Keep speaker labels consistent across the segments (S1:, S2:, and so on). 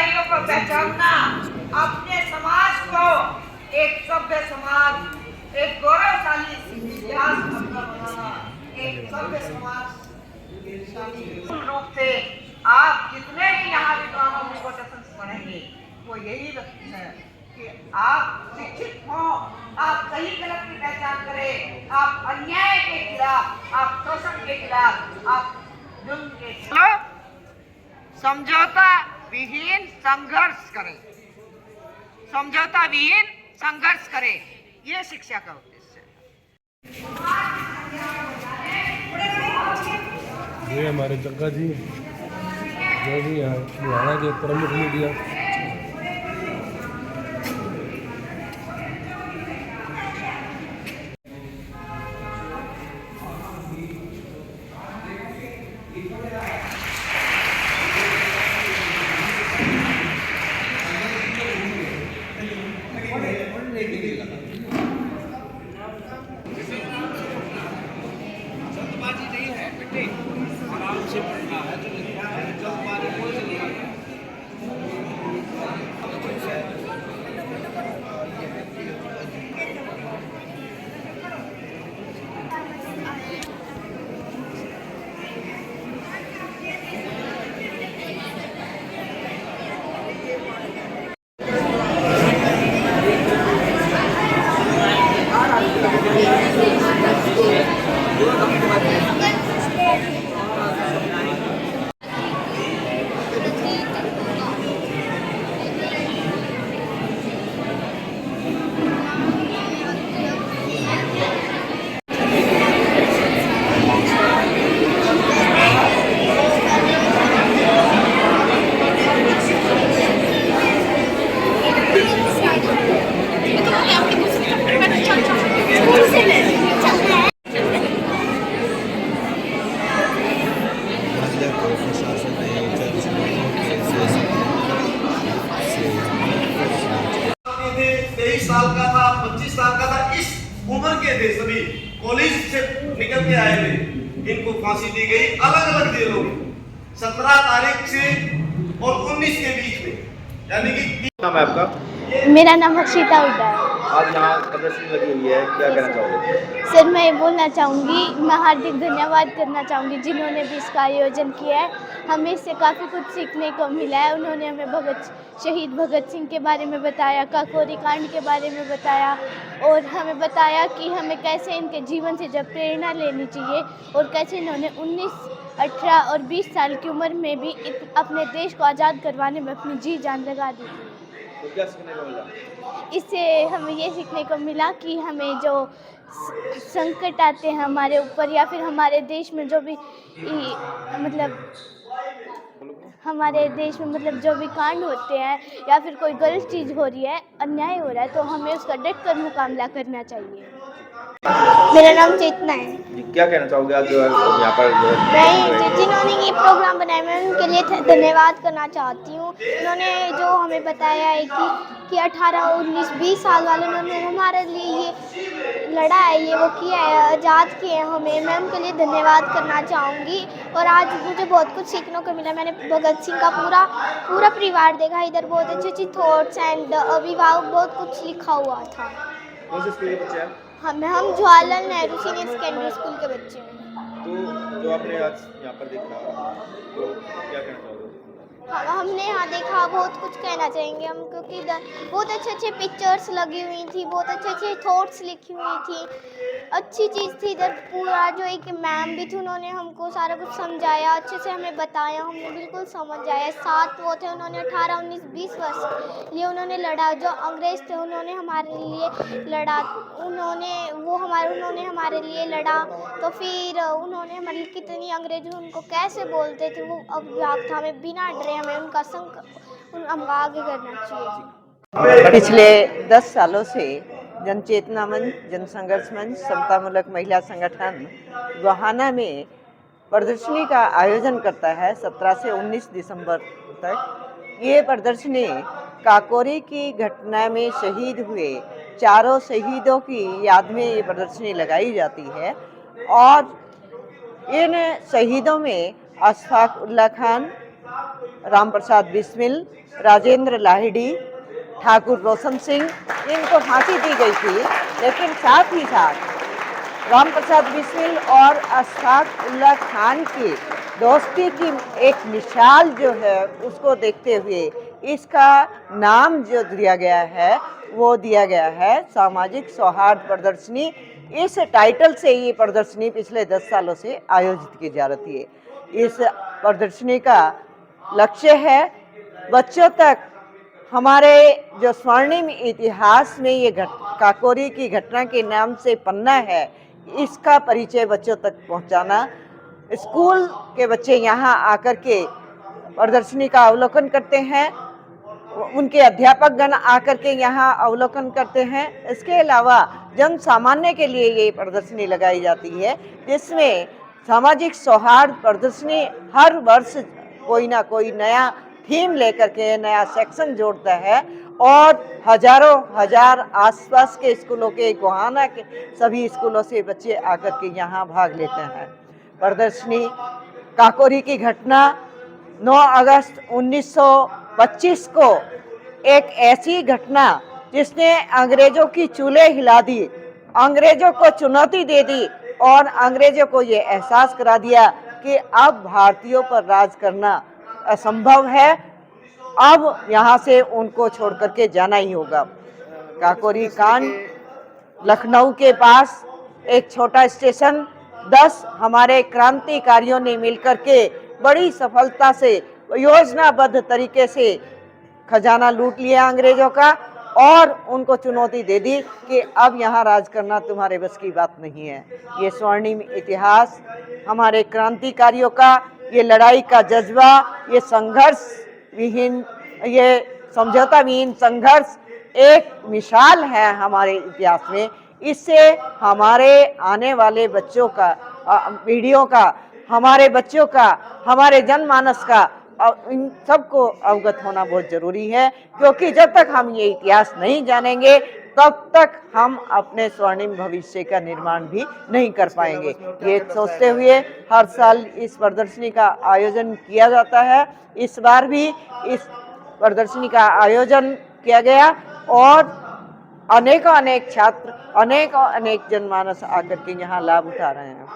S1: बुराइयों को पहचानना, अपने समाज को एक सभ्य समाज, एक गौरवशाली इतिहास अपना बनाना, एक सभ्य समाज मूल रूप से आप जितने भी यहाँ विद्वानों में कोटेशंस पढ़ेंगे वो यही है कि आप शिक्षित हों, आप सही गलत की पहचान करें, आप अन्याय के खिलाफ, आप शोषण के खिलाफ, आप जुल्म के खिलाफ समझौता विहीन संघर्ष करें, समझौता विहीन संघर्ष करें, ये शिक्षा का उद्देश्य है।
S2: ये हमारे जग्गा जी जो भी यहाँ लुधियाना के प्रमुख मीडिया
S3: साल का था, 25 साल का था, इस उम्र के थे, सभी कॉलेज से निकल के आए थे, इनको फांसी दी गई अलग अलग जेलों में 17 तारीख से और 19 के बीच में, यानी कि।
S4: नाम है आपका?
S5: मेरा नाम हर्षिता हुड्डा है।
S4: आज यहाँ प्रदर्शनी लगी हुई है, क्या कहना चाहोगे?
S5: सर मैं ये बोलना चाहूँगी, मैं हार्दिक धन्यवाद करना चाहूँगी जिन्होंने भी इसका आयोजन किया है। हमें इससे काफ़ी कुछ सीखने को मिला है। उन्होंने हमें शहीद भगत सिंह के बारे में बताया, काकोरी कांड के बारे में बताया और हमें बताया कि हमें कैसे इनके जीवन से जब प्रेरणा लेनी चाहिए और कैसे इन्होंने 19, 18 और 20 साल की उम्र में भी अपने देश को आज़ाद करवाने में अपनी जी जान लगा दी थी।
S4: तो क्या सीखने को मिला?
S5: इससे हमें ये सीखने को मिला कि हमें जो संकट आते हैं हमारे ऊपर या फिर हमारे देश में जो भी मतलब हमारे देश में मतलब जो भी कांड होते हैं या फिर कोई गलत चीज़ हो रही है, अन्याय हो रहा है, तो हमें उसका डट कर मुकाबला करना चाहिए। मेरा नाम चेतना है।
S4: जी, क्या कहना चाहोगे आज जो है यहाँ पर
S5: मैं जिन्होंने ये प्रोग्राम बनाया मैं उनके लिए धन्यवाद करना चाहती हूँ। उन्होंने जो हमें बताया है कि 18, 19, 20 साल वालों ने हमारे लिए ये लड़ा है, ये वो किया है, आज़ाद किए हैं हमें। मैं उनके लिए धन्यवाद करना चाहूँगी और आज मुझे बहुत कुछ सीखने को मिला। मैंने भगत सिंह का पूरा परिवार देखा, इधर बहुत अच्छी अच्छी थॉट्स एंड अभिभावक बहुत कुछ लिखा हुआ था।
S4: कौन से स्कूल के बच्चे हैं?
S5: हम Jawaharlal Nehru senior secondary school के बच्चे हैं।
S4: तो जो आपने आज यहाँ पर देखा तो क्या कहना चाहोगे?
S5: हमने यहाँ देखा, बहुत कुछ कहना चाहेंगे हम, क्योंकि इधर बहुत अच्छे अच्छे पिक्चर्स लगी हुई थी, बहुत अच्छे अच्छे थॉट्स लिखी हुई थी, अच्छी चीज़ थी। इधर पूरा जो एक मैम भी थी, उन्होंने हमको सारा कुछ समझाया, अच्छे से हमें बताया, हमने बिल्कुल समझ आया। 7 वो थे, उन्होंने 18, 19, 20 वर्ष लिए उन्होंने लड़ा। जो अंग्रेज़ थे उन्होंने हमारे लिए लड़ा, उन्होंने हमारे लिए लड़ा। तो फिर उन्होंने हमारे कितनी अंग्रेज़ी उनको कैसे बोलते थे, वो अभिभावक था, हमें बिना डरे हमें उनका हम आगे करना चाहिए।
S6: पिछले 10 सालों से जनचेतना मंच, जनसंघर्ष मंच, समतामूलक महिला संगठन गोहाना में प्रदर्शनी का आयोजन करता है 17 से 19 दिसंबर तक। ये प्रदर्शनी काकोरी की घटना में शहीद हुए 4 शहीदों की याद में ये प्रदर्शनी लगाई जाती है और इन शहीदों में अशफाक उल्ला खान, राम प्रसाद बिस्मिल, राजेंद्र लाहिड़ी, ठाकुर रोशन सिंह, इनको फांसी दी गई थी। लेकिन साथ ही साथ राम प्रसाद बिस्मिल और अशफाक उल्लाह खान की दोस्ती की एक मिसाल जो है उसको देखते हुए इसका नाम जो दिया गया है वो दिया गया है सामाजिक सौहार्द प्रदर्शनी। इस टाइटल से ये प्रदर्शनी पिछले 10 सालों से आयोजित की जा रही है। इस प्रदर्शनी का लक्ष्य है बच्चों तक हमारे जो स्वर्णिम इतिहास में ये काकोरी की घटना के नाम से पन्ना है, इसका परिचय बच्चों तक पहुंचाना। स्कूल के बच्चे यहाँ आकर के प्रदर्शनी का अवलोकन करते हैं, उनके अध्यापक गण आकर के यहाँ अवलोकन करते हैं। इसके अलावा जन सामान्य के लिए ये प्रदर्शनी लगाई जाती है, जिसमें सामाजिक सौहार्द प्रदर्शनी हर वर्ष कोई ना कोई नया थीम लेकर के नया सेक्शन जोड़ता है और हजारों हजार आसपास के स्कूलों के, गोहाना के सभी स्कूलों से बच्चे आकर के यहाँ भाग लेते हैं। प्रदर्शनी काकोरी की घटना 9 अगस्त 1925 को एक ऐसी घटना जिसने अंग्रेजों की चूल्हे हिला दी, अंग्रेजों को चुनौती दे दी और अंग्रेजों को ये एहसास करा दिया कि अब भारतीयों पर राज करना असंभव है, अब यहाँ से उनको छोड़ करके जाना ही होगा। काकोरी कांड लखनऊ के पास एक छोटा स्टेशन 10 हमारे क्रांतिकारियों ने मिलकर के बड़ी सफलता से योजनाबद्ध तरीके से खजाना लूट लिया अंग्रेजों का और उनको चुनौती दे दी कि अब यहाँ राज करना तुम्हारे बस की बात नहीं है। ये स्वर्णिम इतिहास हमारे क्रांतिकारियों का, ये लड़ाई का जज्बा, ये संघर्ष विहीन, ये समझौता विहीन संघर्ष एक मिसाल है हमारे इतिहास में। इससे हमारे आने वाले बच्चों का, पीढ़ियों का, हमारे बच्चों का, हमारे जनमानस का इन सबको अवगत होना बहुत जरूरी है, क्योंकि जब तक हम ये इतिहास नहीं जानेंगे तब तक हम अपने स्वर्णिम भविष्य का निर्माण भी नहीं कर पाएंगे। ये सोचते हुए हर साल इस प्रदर्शनी का आयोजन किया जाता है। इस बार भी इस प्रदर्शनी का आयोजन किया गया और अनेक छात्र, अनेक जनमानस आकर के यहाँ लाभ उठा रहे हैं।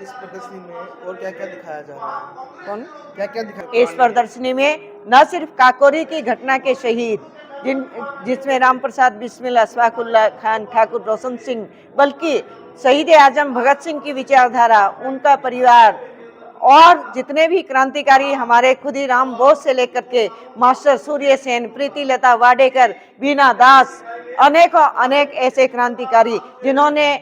S4: इस प्रदर्शनी में और क्या क्या दिखाया जा रहा है?
S6: कौन
S4: क्या क्या दिखाया?
S6: इस प्रदर्शनी में न सिर्फ काकोरी की घटना के शहीद जिसमें राम प्रसाद बिस्मिल, अशफाक उल्लाह खान, ठाकुर रोशन सिंह, बल्कि शहीद आजम भगत सिंह की विचारधारा, उनका परिवार और जितने भी क्रांतिकारी हमारे खुदीराम बोस से लेकर के मास्टर सूर्य सेन, प्रीति लता वाडेकर, बीना दास, अनेक ऐसे क्रांतिकारी जिन्होंने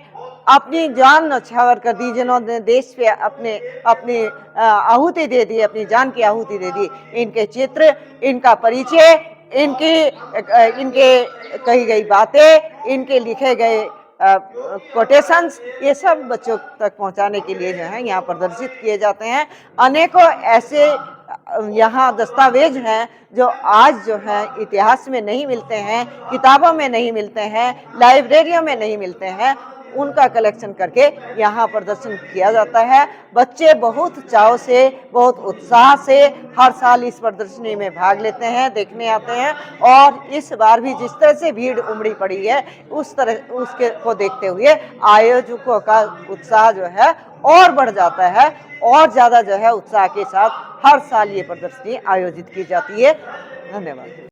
S6: अपनी जान न्यौछावर कर दी, जिन्होंने देश पे अपनी आहुति दे दी, अपनी जान की आहुति दे दी। इनके चित्र, इनका परिचय, इनके कही गई बातें, इनके लिखे गए कोटेशंस, ये सब बच्चों तक पहुंचाने के लिए जो है यहाँ प्रदर्शित किए जाते हैं। अनेकों ऐसे यहाँ दस्तावेज हैं जो आज जो है इतिहास में नहीं मिलते हैं, किताबों में नहीं मिलते हैं, लाइब्रेरियों में नहीं मिलते हैं, उनका कलेक्शन करके यहाँ प्रदर्शन किया जाता है। बच्चे बहुत चाव से, बहुत उत्साह से हर साल इस प्रदर्शनी में भाग लेते हैं, देखने आते हैं और इस बार भी जिस तरह से भीड़ उमड़ी पड़ी है उस तरह उसके को देखते हुए आयोजकों का उत्साह जो है और बढ़ जाता है और ज़्यादा जो है उत्साह के साथ हर साल ये प्रदर्शनी आयोजित की जाती है। धन्यवाद।